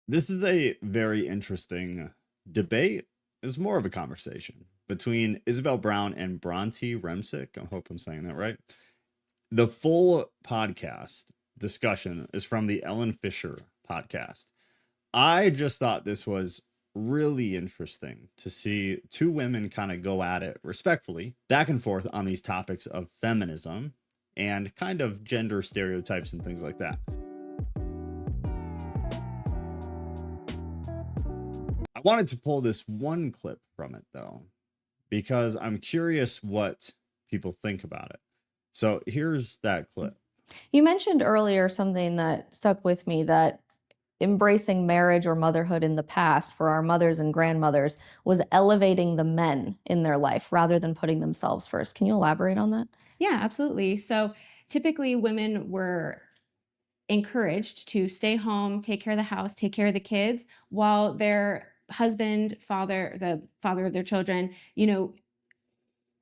This is a very interesting debate. It's more of a conversation between Isabel Brown and Bronte Remsick. I hope I'm saying that right. The full podcast discussion is from the Ellen Fisher podcast. I just thought this was really interesting to see two women kind of go at it respectfully, back and forth on these topics of feminism and kind of gender stereotypes and things like that. I wanted to pull this one clip from it though, because I'm curious what people think about it. So here's that clip. You mentioned earlier something that stuck with me, that embracing marriage or motherhood in the past for our mothers and grandmothers was elevating the men in their life rather than putting themselves first. Can you elaborate on that? Yeah, absolutely. So typically women were encouraged to stay home, take care of the house, take care of the kids, while their husband, the father of their children,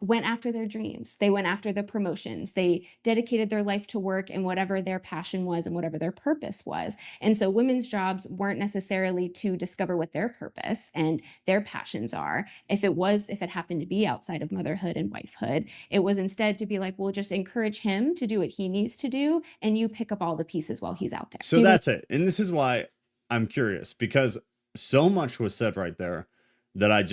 went after their dreams. They went after the promotions. They dedicated their life to work and whatever their passion was and whatever their purpose was. And so women's jobs weren't necessarily to discover what their purpose and their passions are. If it happened to be outside of motherhood and wifehood, it was instead to be like, we'll just encourage him to do what he needs to do, and you pick up all the pieces while he's out there. So that's it. And this is why I'm curious, because so much was said right there that I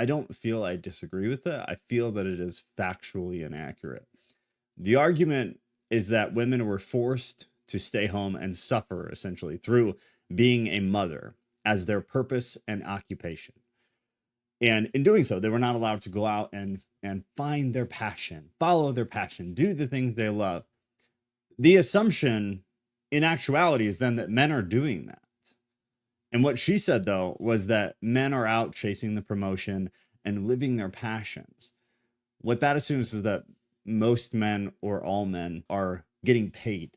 don't feel I disagree with it. I feel that it is factually inaccurate. The argument is that women were forced to stay home and suffer essentially through being a mother as their purpose and occupation. And in doing so, they were not allowed to go out and find their passion, follow their passion, do the things they love. The assumption in actuality is then that men are doing that. And what she said, though, was that men are out chasing the promotion and living their passions. What that assumes is that most men or all men are getting paid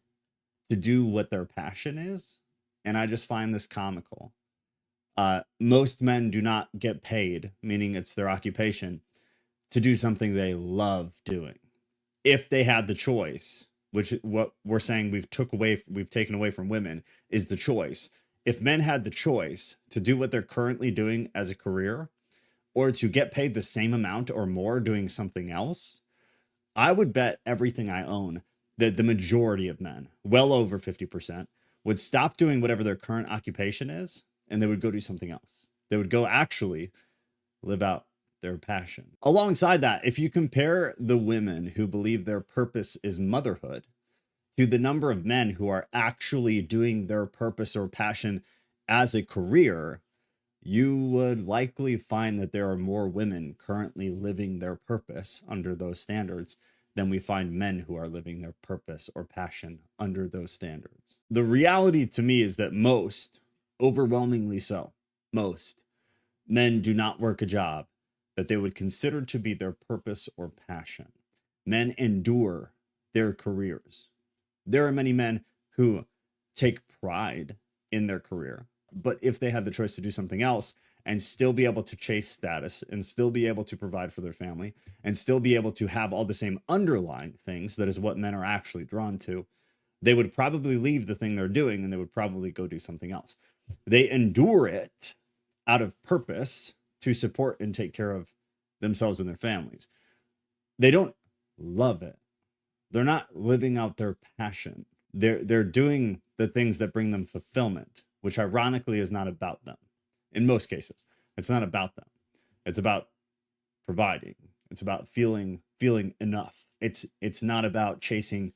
to do what their passion is. And I just find this comical. Most men do not get paid, meaning it's their occupation, to do something they love doing. If they had the choice, which what we're saying we've taken away from women, is the choice. If men had the choice to do what they're currently doing as a career, or to get paid the same amount or more doing something else, I would bet everything I own that the majority of men, well over 50%, would stop doing whatever their current occupation is, and they would go do something else. They would go actually live out their passion. Alongside that, if you compare the women who believe their purpose is motherhood to the number of men who are actually doing their purpose or passion as a career, you would likely find that there are more women currently living their purpose under those standards than we find men who are living their purpose or passion under those standards. The reality to me is that most, overwhelmingly so, most men do not work a job that they would consider to be their purpose or passion. Men endure their careers. There are many men who take pride in their career, but if they had the choice to do something else and still be able to chase status and still be able to provide for their family and still be able to have all the same underlying things, that is what men are actually drawn to, they would probably leave the thing they're doing and they would probably go do something else. They endure it out of purpose to support and take care of themselves and their families. They don't love it. They're not living out their passion. They're doing the things that bring them fulfillment, which ironically is not about them. In most cases, it's not about them. It's about providing. It's about feeling enough. It's not about chasing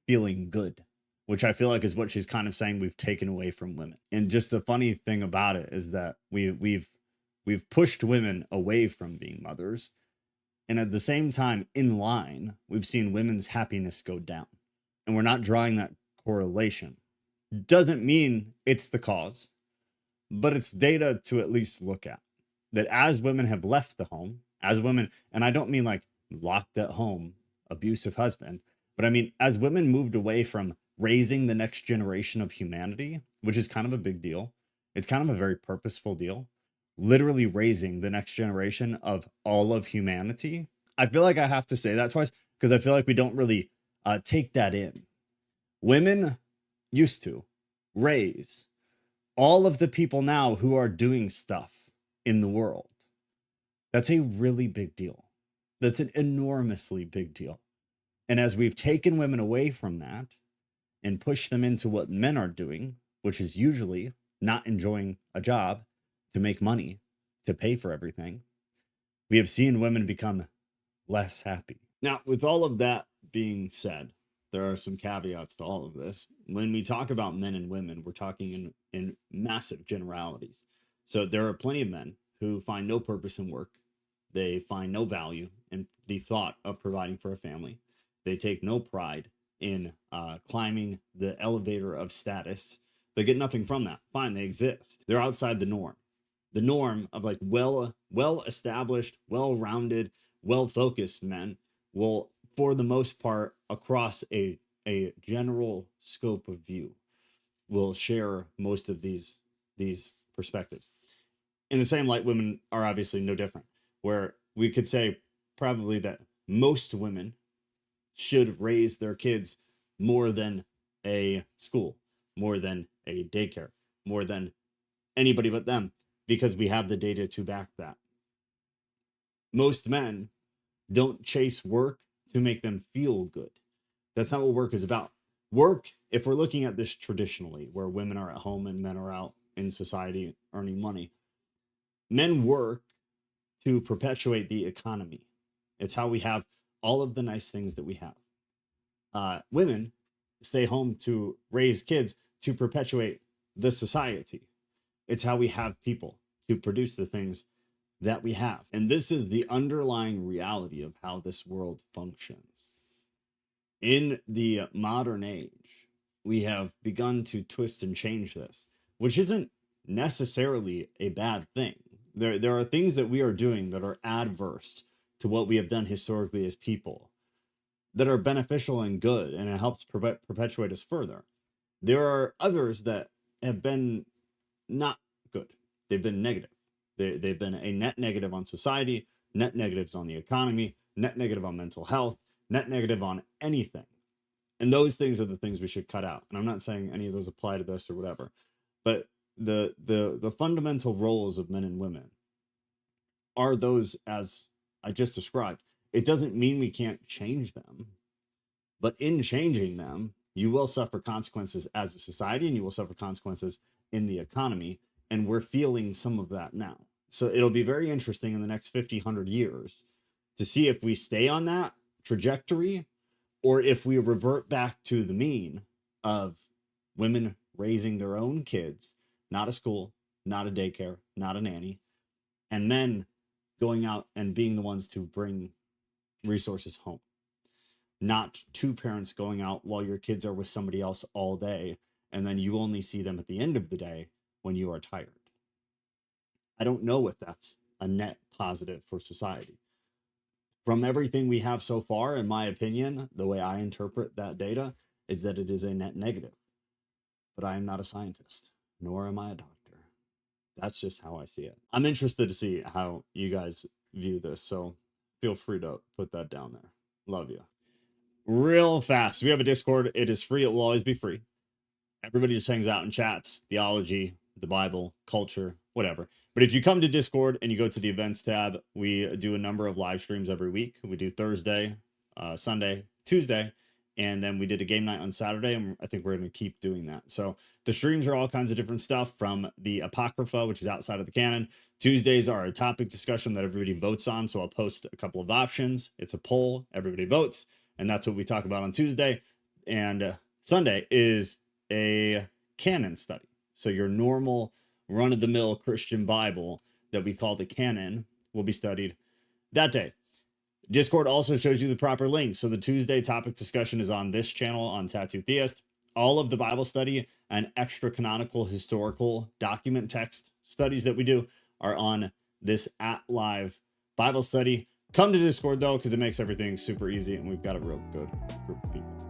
feeling good, which I feel like is what she's kind of saying we've taken away from women. And just the funny thing about it is that we've pushed women away from being mothers. And at the same time, in line, we've seen women's happiness go down. And we're not drawing that correlation. Doesn't mean it's the cause, but it's data to at least look at. That as women have left the home, as women, and I don't mean like locked at home, abusive husband, but I mean, as women moved away from raising the next generation of humanity, which is kind of a big deal. It's kind of a very purposeful deal. Literally raising the next generation of all of humanity. I feel like I have to say that twice because I feel like we don't really take that in. Women used to raise all of the people now who are doing stuff in the world. That's a really big deal. That's an enormously big deal. And as we've taken women away from that and pushed them into what men are doing, which is usually not enjoying a job to make money, to pay for everything, we have seen women become less happy. Now, with all of that being said, there are some caveats to all of this. When we talk about men and women, we're talking in massive generalities. So there are plenty of men who find no purpose in work. They find no value in the thought of providing for a family. They take no pride in climbing the elevator of status. They get nothing from that. Fine, they exist. They're outside the norm. The norm of like well-established, well-rounded, well-focused men will, for the most part, across a general scope of view, will share most of these perspectives. In the same light, women are obviously no different, where we could say probably that most women should raise their kids more than a school, more than a daycare, more than anybody but them, because we have the data to back that. Most men don't chase work to make them feel good. That's not what work is about. Work, if we're looking at this traditionally, where women are at home and men are out in society earning money, men work to perpetuate the economy. It's how we have all of the nice things that we have. Women stay home to raise kids to perpetuate the society. It's how we have people to produce the things that we have. And this is the underlying reality of how this world functions. In the modern age, we have begun to twist and change this, which isn't necessarily a bad thing. There are things that we are doing that are adverse to what we have done historically as people, that are beneficial and good, and it helps perpetuate us further. There are others that have been not good. They've been negative. They've been a net negative on society, net negatives on the economy, net negative on mental health, net negative on anything. And those things are the things we should cut out. And I'm not saying any of those apply to this or whatever, but the fundamental roles of men and women are those as I just described. It doesn't mean we can't change them, but in changing them, you will suffer consequences as a society, and you will suffer consequences in the economy. And we're feeling some of that now. So it'll be very interesting in the next 50, 100 years to see if we stay on that trajectory or if we revert back to the mean of women raising their own kids, not a school, not a daycare, not a nanny, and men going out and being the ones to bring resources home. Not two parents going out while your kids are with somebody else all day, and then you only see them at the end of the day when you are tired. I don't know if that's a net positive for society. From everything we have so far, in my opinion, the way I interpret that data is that it is a net negative. But I am not a scientist, nor am I a doctor. That's just how I see it. I'm interested to see how you guys view this, so feel free to put that down there. Love you. Real fast, we have a Discord. It is free. It will always be free. Everybody just hangs out and chats theology, the Bible, culture, whatever. But if you come to Discord and you go to the events tab, we do a number of live streams every week. We do Thursday, Sunday, Tuesday, and then we did a game night on Saturday, and I think we're going to keep doing that. So the streams are all kinds of different stuff, from the Apocrypha, which is outside of the canon. Tuesdays are a topic discussion that everybody votes on, so I'll post a couple of options. It's a poll, everybody votes, and that's what we talk about on Tuesday. And Sunday is a canon study. So your normal run-of-the-mill Christian Bible that we call the Canon will be studied that day. Discord also shows you the proper link. So the Tuesday topic discussion is on this channel on Tattoo Theist. All of the Bible study and extra canonical historical document text studies that we do are on this @live Bible study. Come to Discord though, because it makes everything super easy, and we've got a real good group of people.